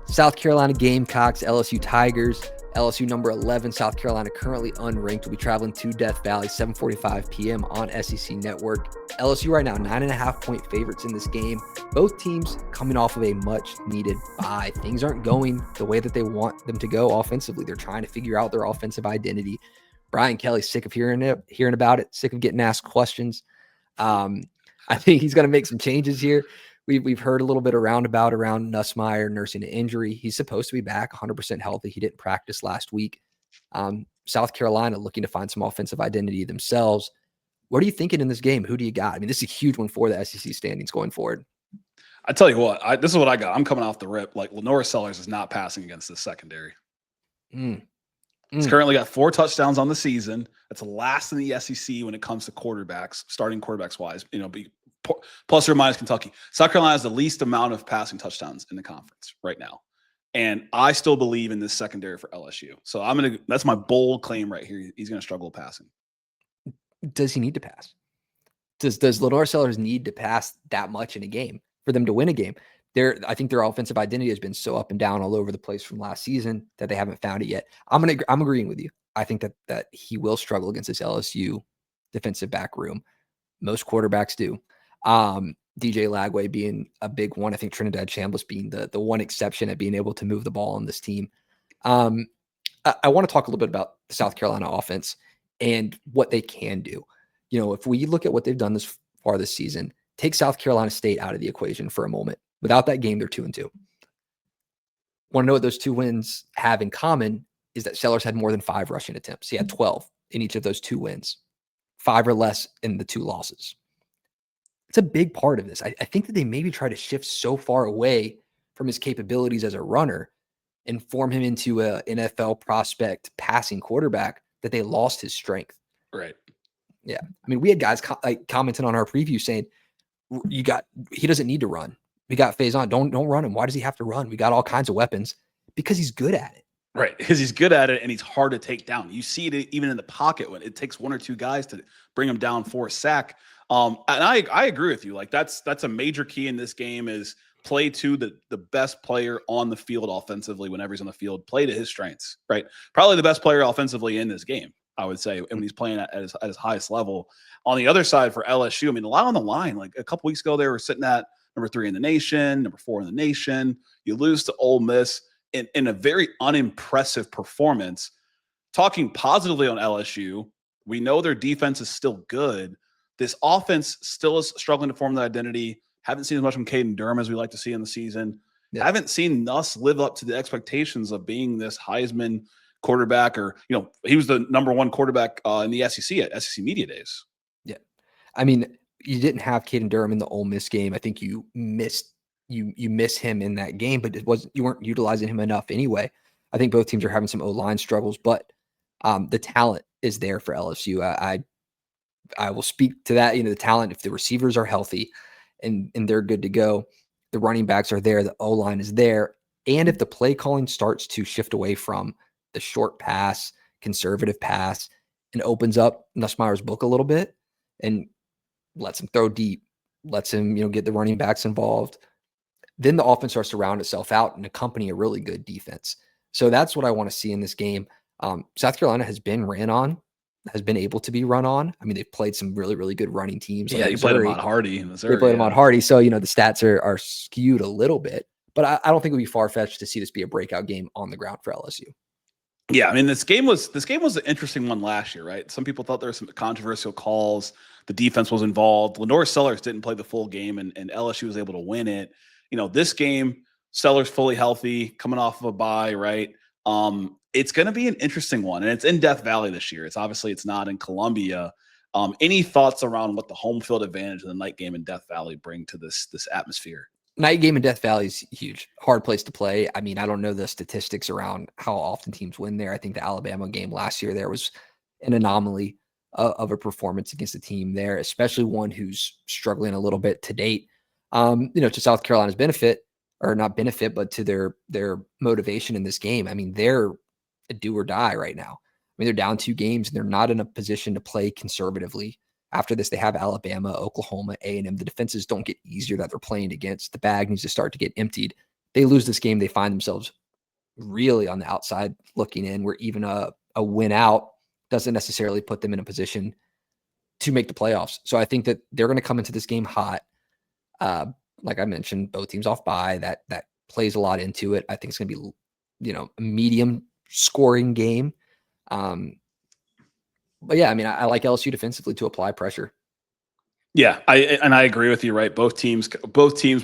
South Carolina Gamecocks, LSU Tigers. LSU number 11, South Carolina currently unranked, will be traveling to Death Valley, 7:45 p.m. on SEC Network. LSU right now 9.5-point favorites in this game. Both teams coming off of a much-needed bye. Things aren't going the way that they want them to go offensively. They're trying to figure out their offensive identity. Brian Kelly's sick of hearing about it, sick of getting asked questions. I think he's going to make some changes here. We've heard a little bit around Nussmeier nursing an injury. He's supposed to be back 100% healthy. He didn't practice last week. South Carolina looking to find some offensive identity themselves. What are you thinking in this game? Who do you got? I mean, this is a huge one for the SEC standings going forward. I tell you what, this is what I got. I'm coming off the rip. Like, Lenore Sellers is not passing against this secondary. He's currently got 4 touchdowns on the season. That's last in the SEC when it comes to quarterbacks, starting quarterbacks wise. Plus or minus Kentucky. South Carolina has the least amount of passing touchdowns in the conference right now. And I still believe in this secondary for LSU. So that's my bold claim right here. He's going to struggle passing. Does he need to pass? Does Lenore Sellers need to pass that much in a game for them to win a game? I think their offensive identity has been so up and down all over the place from last season that they haven't found it yet. I'm agreeing with you. I think that he will struggle against this LSU defensive back room. Most quarterbacks do. DJ Lagway being a big one. I think Trinidad Chambliss being the one exception at being able to move the ball on this team. I want to talk a little bit about the South Carolina offense and what they can do. If we look at what they've done this far this season, take South Carolina State out of the equation for a moment. Without that game, they're 2-2. Want to know what those 2 wins have in common is that Sellers had more than 5 rushing attempts. He had 12 in each of those 2 wins, 5 or less in the 2 losses. It's a big part of this. I think that they maybe try to shift so far away from his capabilities as a runner and form him into an NFL prospect passing quarterback that they lost his strength. Right. Yeah. I mean, we had guys commenting on our preview saying, he doesn't need to run. We got Faison. Don't run him. Why does he have to run? We got all kinds of weapons because he's good at it. Right. Because he's good at it and he's hard to take down. You see it even in the pocket when it takes 1 or 2 guys to bring him down for a sack. And I agree with you. Like that's a major key in this game is play to the best player on the field offensively whenever he's on the field, play to his strengths, right? Probably the best player offensively in this game, I would say, when he's playing at his highest level. On the other side for LSU, I mean, a lot on the line. Like a couple weeks ago, they were sitting at number 3 in the nation, number 4 in the nation. You lose to Ole Miss in a very unimpressive performance. Talking positively on LSU, we know their defense is still good. This offense still is struggling to form the identity. Haven't seen as much from Caden Durham as we like to see in the season. Yeah. Haven't seen Nuss live up to the expectations of being this Heisman quarterback, or he was the number 1 quarterback in the SEC at SEC Media Days. Yeah, I mean, you didn't have Caden Durham in the Ole Miss game. I think you miss him in that game, but you weren't utilizing him enough anyway. I think both teams are having some O-line struggles, but the talent is there for LSU. I will speak to that. The talent, if the receivers are healthy and they're good to go, the running backs are there, the O-line is there. And if the play calling starts to shift away from the short pass, conservative pass, and opens up Nussmeier's book a little bit and lets him throw deep, lets him, get the running backs involved, then the offense starts to round itself out and accompany a really good defense. So that's what I want to see in this game. South Carolina has been able to be run on. I mean, they've played some really, really good running teams. Yeah, you played Ahmad Hardy in Missouri. They played Ahmad Hardy. So, the stats are skewed a little bit. But I don't think it would be far-fetched to see this be a breakout game on the ground for LSU. Yeah, I mean, this game was an interesting one last year, right? Some people thought there were some controversial calls. The defense was involved. Lenore Sellers didn't play the full game, and LSU was able to win it. This game, Sellers fully healthy, coming off of a bye, right? It's going to be an interesting one, and it's in Death Valley this year. It's not in Columbia. Any thoughts around what the home field advantage of the night game in Death Valley bring to this atmosphere? Night game in Death Valley is huge. Hard place to play. I mean, I don't know the statistics around how often teams win there. I think the Alabama game last year there was an anomaly of a performance against a team there, especially one who's struggling a little bit to date. To South Carolina's benefit, or not benefit, but to their motivation in this game. I mean, they're a do or die right now. I mean, they're down 2 games and they're not in a position to play conservatively. After this, they have Alabama, Oklahoma, A&M. The defenses don't get easier that they're playing against. The bag needs to start to get emptied. They lose this game, they find themselves really on the outside looking in, where even a win out doesn't necessarily put them in a position to make the playoffs. So I think that they're going to come into this game hot. Like I mentioned, both teams off bye. That plays a lot into it. I think it's going to be, a medium scoring game. But yeah, I mean, I like LSU defensively to apply pressure. Yeah, I agree with you. Right, both teams,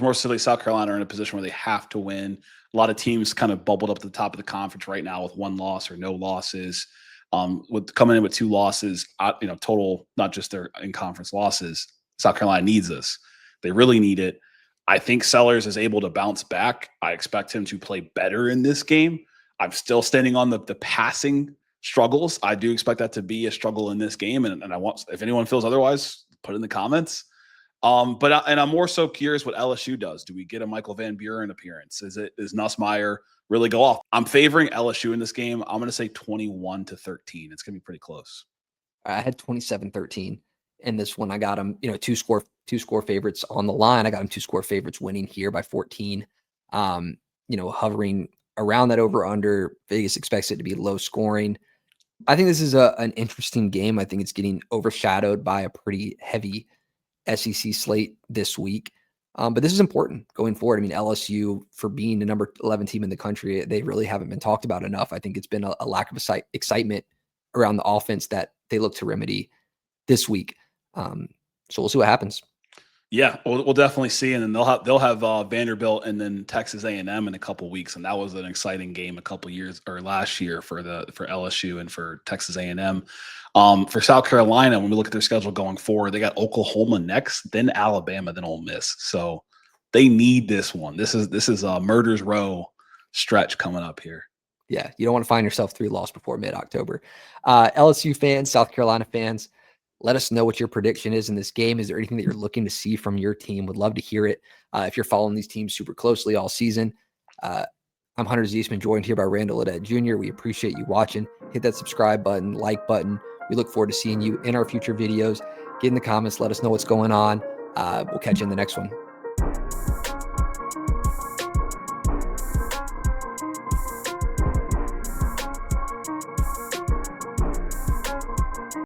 more so South Carolina, are in a position where they have to win. A lot of teams kind of bubbled up at the top of the conference right now with 1 loss or no losses. With coming in with 2 losses, total, not just their in conference losses. South Carolina needs this. They really need it. I think Sellers is able to bounce back. I expect him to play better in this game. I'm still standing on the passing struggles. I do expect that to be a struggle in this game, and I want, if anyone feels otherwise, put it in the comments. But I'm more so curious what LSU does. Do we get a Michael Van Buren appearance? Is Nussmeier really go off? I'm favoring LSU in this game. I'm going to say 21-13. It's going to be pretty close. I had 27-13 in this one. I got them, 2 score favorites on the line. I got them 2 score favorites winning here by 14. Hovering around that over under. Vegas expects it to be low scoring. I think this is an interesting game. I think it's getting overshadowed by a pretty heavy SEC slate this week. But this is important going forward. I mean, LSU, for being the number 11 team in the country, they really haven't been talked about enough. I think it's been a lack of excitement around the offense that they look to remedy this week. So we'll see what happens. Yeah, we'll definitely see, and then they'll have Vanderbilt and then Texas A&M in a couple weeks, and that was an exciting game a couple years or last year for LSU and for Texas A&M. For South Carolina, when we look at their schedule going forward, they got Oklahoma next, then Alabama, then Ole Miss. So they need this one. This is a murder's row stretch coming up here. Yeah, you don't want to find yourself 3 loss before mid-October. LSU fans, South Carolina fans, let us know what your prediction is in this game. Is there anything that you're looking to see from your team? Would love to hear it. If you're following these teams super closely all season, I'm Hunter Ziesman, joined here by Randall Ledet Jr. We appreciate you watching. Hit that subscribe button, like button. We look forward to seeing you in our future videos. Get in the comments. Let us know what's going on. We'll catch you in the next one.